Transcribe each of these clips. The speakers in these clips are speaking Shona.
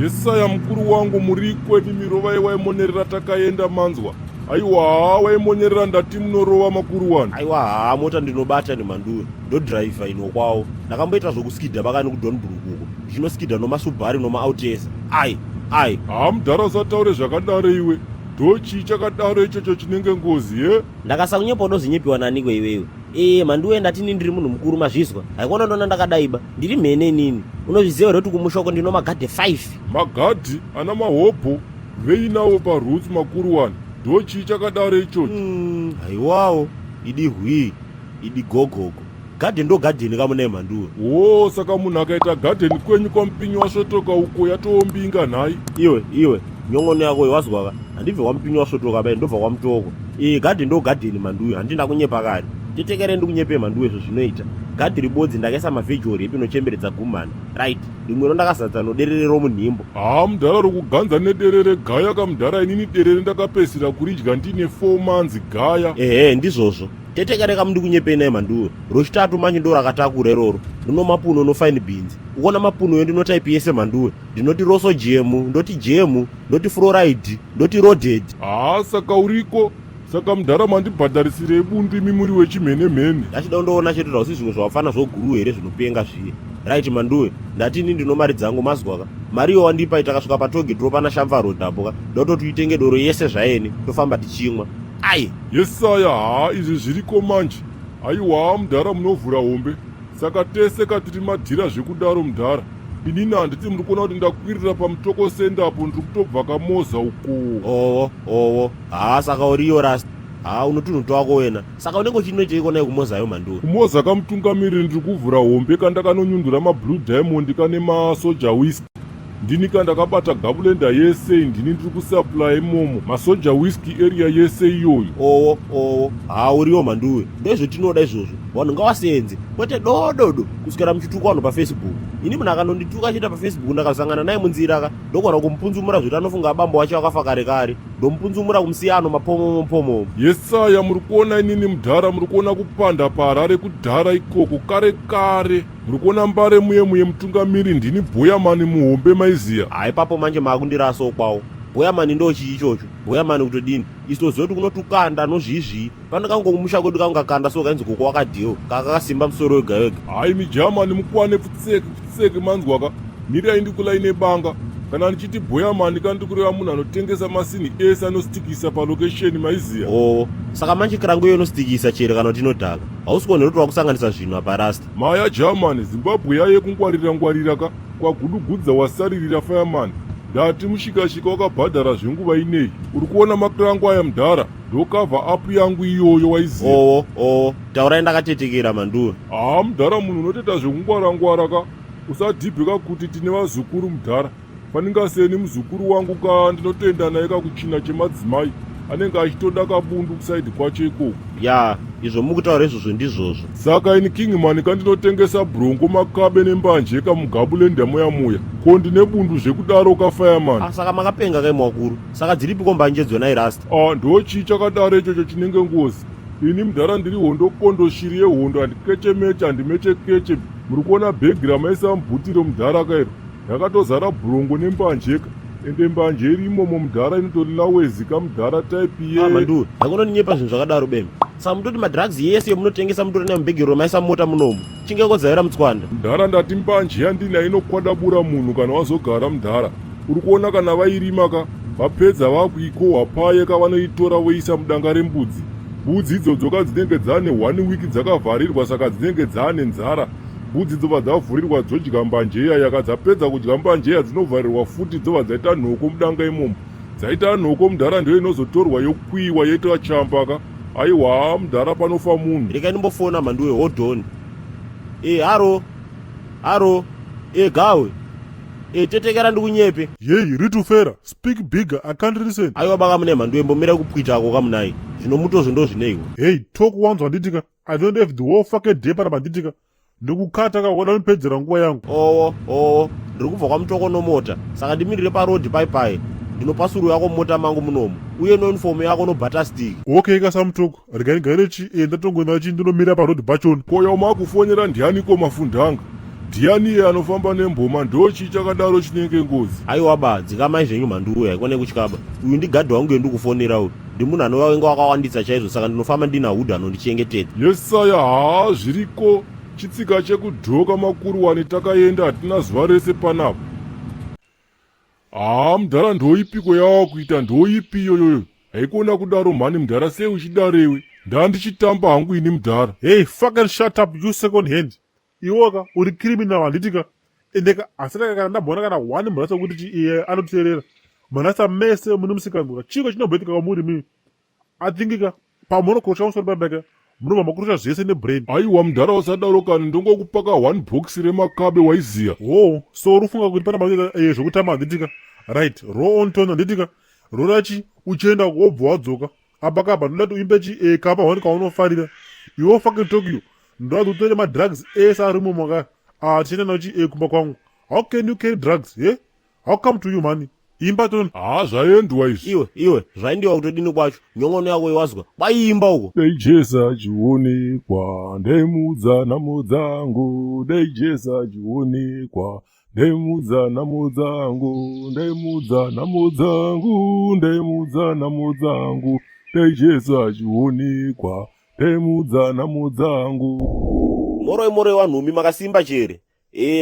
Yesaya mukuru wangu muriko mirova yewaimonera takaenda manzwa. Aiwa waimonera ndati munorova makuru wanu. Aiwa mota ndinobata nemanduwe ndodhiraivha ino kwawo. Ndakamboita zvokuskidha pakani kuDonbrook uko. Ndichinoskidha nomaSubaru nomaAutesa. Ai. Mudhara usataure zvakadaro iwe. Ndochi chakadaro ichocho chinenge ngozi ye? Ndakasakunyepa unozinyepiwa naniko iwewe. Manduwe ndatini ndiri munhu mukuru mazvizwa. Haikona ndona ndakadaiba. Ndiri mhene nini. Unozviziva here kuti kumushoko ndino magadhi 5. Magadhi ana mahobho veinawo paroots makuru wanu. Ndochi chakadaro ichocho. Aiwawo idi hwii idi gogogo. Gadheni ndo gadheni kamune manduwe. Saka munhu akaita gadheni kwenyu kwamupinyi wasvotoka uko yatoombinga nhai. Iwe nyongono yako wazwaka. Handibve kwamupinyi wasvotoka bai ndobva kwamutoko. Gadheni ndo gadheni manduwe handina kunyepa kare. Titekere ndikunyepe manduwe zvinoita. Gadhi ribodzi ndakaisa mavhejori epinochemberedza gumani. Right. Rimwe ndakazadza noderere romunhimbo. Mudhara rokuganza nederere gaya kamudhara inini derere ndakapesira kuridya ndine 4 months gaya. Ndizvozvo. Tetekere kamundi kunyepeni manduwe. Rochitatu manje ndo rakatakura iroro. Ndino mapuno no fine beans. Ukona mapuno yo ndinotaipi yese manduwe. Ndinoti roso jemu, ndoti jemu, ndoti fluoride, ndoti roded. Saka uriko. Saka mudhara mandibhadharisire bundu imi muri wechimhene-mhene. Ndachida ndoona chete kuti zvimwe zvawafana zvoguru here zvinopenga zviye. Right manduwe, ndatini ndino mari dzangu mazwaka. Mari yo wandipa itakasvika patogetro pana Shamva Road apo ndototi uitenge doro yese zvaeni tofamba tichimwa. Yesaya izvi zviriko manje. Aiwa mudhara munovhura hombe. Saka tese katiri madhira zvekudaro mudhara. Inini handiti muri kuona kuti ndakwirira pamutoko sendapo ndiri kutobva kamoza uko. Saka uriyo rasta. Unotunhu twako wena. Saka unenge uchinoita ikona kumozayo manduwe. Kumoza kamutungamiriri ndiri kuvhura hombe kandakanonyundura mablue diamond kane masoja whisky. Ndini kandakabata gabulenda yese ndini ndiri kusupply imomo masoja whisky area yese iyoyo. Uriyo manduwe. Ndezvotinoda izvozvo. Vanhu ngavasenze kwete dododo kuswera muchitukano paFacebook. Ini munhu akanondituka achita paFacebook ndakasangana naye munzira ndokona kumupunzumura zvoti anofunga abambo wacho akafa kare ndomupunzumura kumusiyano mapomo. Yesaya muri kuona inini mudhara muri kuona kupanda paHarare kudhara ikoko kare. Muri kuona mbare muye mutungamiri ndini Boyamani muhombe maiziya. Ipapo manje makundiraso kwawo. Boyamani ndo chii ichocho. Boyamani kutodini isitoziva kuti kunotukanda nozvizvi pano kangokumusha kwedu kangakanda so kainzi koko wakadhiyo kakasimba musoro wega. Mijamani mukwane pfutseke manzwaka miri ndikulaine banga kana ndichiti Boyamani kandikureva munhu anotengesa masini ese anostikisa palokesheni maiziya. Saka manje kirangu iyo inostikisa chere kana kuti inodhaka. Hausikone kuti wakusanganisa zvinhu apa rasta. Maya Germany Zimbabwe yaye kungwarira kwagudugudza wasaririra fireman. Ndati mushikashika wakabhadhara zvenguva inei. Uri kuona makirangu aya mudhara ndokavha apu yangu iyoyo waiziya. Taurai ndakatetekera manduwe. Mudhara munhu unotoita zvekungwarangwara ka. Usadhibheka kuti tine vazukuru mudhara. Paningaseni muzukuru wangu ndinotoenda naye kakuchina chemadzimai anenge achitoda kabundu kusaidi kwacho ikoko. Izvo mukutaura izvozvo ndizvozvo. Saka ini Kingman kandinotengesa brongo makabe nembanje kamugabulenda moya ko ndine bundu zvekudaro kafireman. Saka makapenga kai mwakuru. Saka dziripi mbanje dzona irasta? Ndochi chakadaro ichocho chinenge ngozi. Ini mudhara ndiri hondo shiri yehondo handikechemeche handimechekeche. Muri kuona bhegi ramaisa mubhutiro mudhara kairo. Ndakatozara brongo nembanjeka. Ende mbanje irimomo mudhara inotori lawezi kamudhara taipi ye. Manduwe, ndakunondinyepa zvinhu zvakadaro bembe. Saka mutoti madrugs yese yomunotengesa mutori nayo mubhegi romaisa mota munomu. Chingekodzaira mutswanda. Mudhara ndati mbanje yandina inokwadabura munhu kana wazogara mudhara. Uri kuona kana vairima vapedza vakuikohwa paye kavanoitora voisa mudanga rembudzi. Mbudzi idzodzo dzinenge dzane 1 week dzakavharirwa saka dzinenge dzane nzara. Mbudzi dzobva dzavhurirwa dzodya mbanjeya yakadzapedza kudya mbanjeya dzinovharirwa futi dzobva dzaita nhoko mudanga imomo. Dzaita nhoko mudhara ndiyo inozotorwa yokwiwa yoitwa chambaka. Aiwa mudhara panofa munhu. Rekai ndimbofona manduwe hold on. Haro. Gawe. Tetekera ndikunyepe. Ritufera. Speak bigger. I can't listen. Aiwa baka mune manduwe mbomira kupwita ako kamunai. Zvinomutozvo ndo zvineiwo. Talk once wanditika. I don't have the whole fucking day para banditika. Ndikukata kakona nipedzera nguva yangu. Ndiri kubva kwamutoko nomota. Saka ndimirire parodi pai. Ndinopasuru yako mota mangu munomu. Uye nouniform yako nobata stick. Kasamutoko. Regai chi ndatongoenda chi ndinomira parodi pachona. Koya makufonera ndiani ko mafundanga. Ndiani anofamba nemboma ndochi chakadaro chinenge ngozi. Aiwa ba dzikamai zvenyu manduwe haikone kutyaba. Uyu ndigadhi wangu ndikufonera uyu. Ndi munhu anowenga wakawanditsa chaizvo saka ndinofamba ndina hudha anondichengetedza. Yesaya zviriko chitsika chekudhoka makuruwani takaenda hatina zuva rese panapa. Mudhara ndoipiko yava kuita ndoipi iyoyoyo. Haikona kudaro mhani mudhara sei uchidarewe. Ndandichitamba hangu ini mudhara. Hey, fucking shut up, you second hand. Iwoka uri criminal handitika. Endeka asaka kana ndabona kana wani murasa kuti iye anoteerera. Manasa mese munomusikangura. Chiko chinobhetika kwamuri mimi. Athingika pamono kocha usori babeka. Munova makurusha zvese nebrain. Aiwa mudhara usadaro kana ndongokupaka 1 box remakabe waiziya. Oh, so urufunga kuti pana mabika zvokutama handitika. Right, roll on tone handitika. Rorachi uchenda wobva wadzoka. Apakapa ndoda uimbe kapa wani kaunofarira. Iwo fucking Tokyo. Ndoda utore ma drugs esa ari mumaka. Tichenda nacho kumba kwangu. How can you carry drugs? How come to you man? Imba ton. Zvaendwa izvi. Iwe zvaindiwa kutodini kwacho. Nyongono yako iwazwa. Waimba uko. Deijesa chionekwa ndemudza nhamo dzangu. Deijesa chionekwa ndemudza nhamo dzangu. Ndemudza nhamo dzangu. Ndemudza nhamo dzangu. Deijesa chionekwa ndemudza nhamo dzangu. Moroi wanhumi makasimba chere.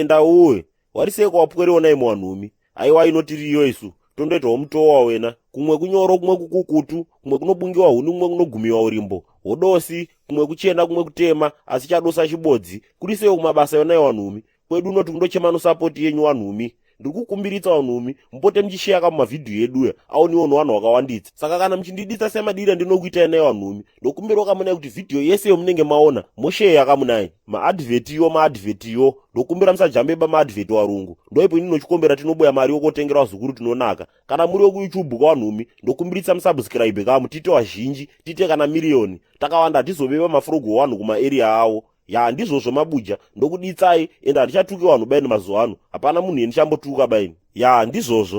Ndauwe. Wariseko wapwereona imo wanhumi. Aiwa inotiriyo isu. Tondoitawo mutowa wena. Kumwe kunyoro kumwe kukukutu. Kumwe kunobungiwa huni kumwe kunogumiwa urimbo. Hodosi kumwe kuchena kumwe kutema. Asi chadosa chibodzi. Kurisewo kumabasa yona wanhumi. Kwedu unoti kundochema support yenyu wanhumi. Ndikukumbiritsa wanhumi mpote mchishaka mumavidhiyo eduya aoniwo vanhu vakawanditsa. Saka kana mchindiditsa semadira ndinokuita naye wanhumi ndokumbira kamunai kuti vhidhiyo yese yomunenge maona mosheya kamunai maadvhetiyo ndokumbira musajambeba maadvheti warungu. Ndoipo ndinochikombera tinobuya mari yokotengera wazukuru tinonaka. Kana muri yokuYouTube kwawanhumi ndokumbiritsa musubscribe kamu tite wazhinji tite kana miriyoni takawanda hatizobeba mafurogo wanhu kumaarea awo. Ndizvozvo mabuja ndokuditsai ende hatichatuke vanhu baini mazuva ano. Hapana munhu endichambotuka baini. Ndizvozvo.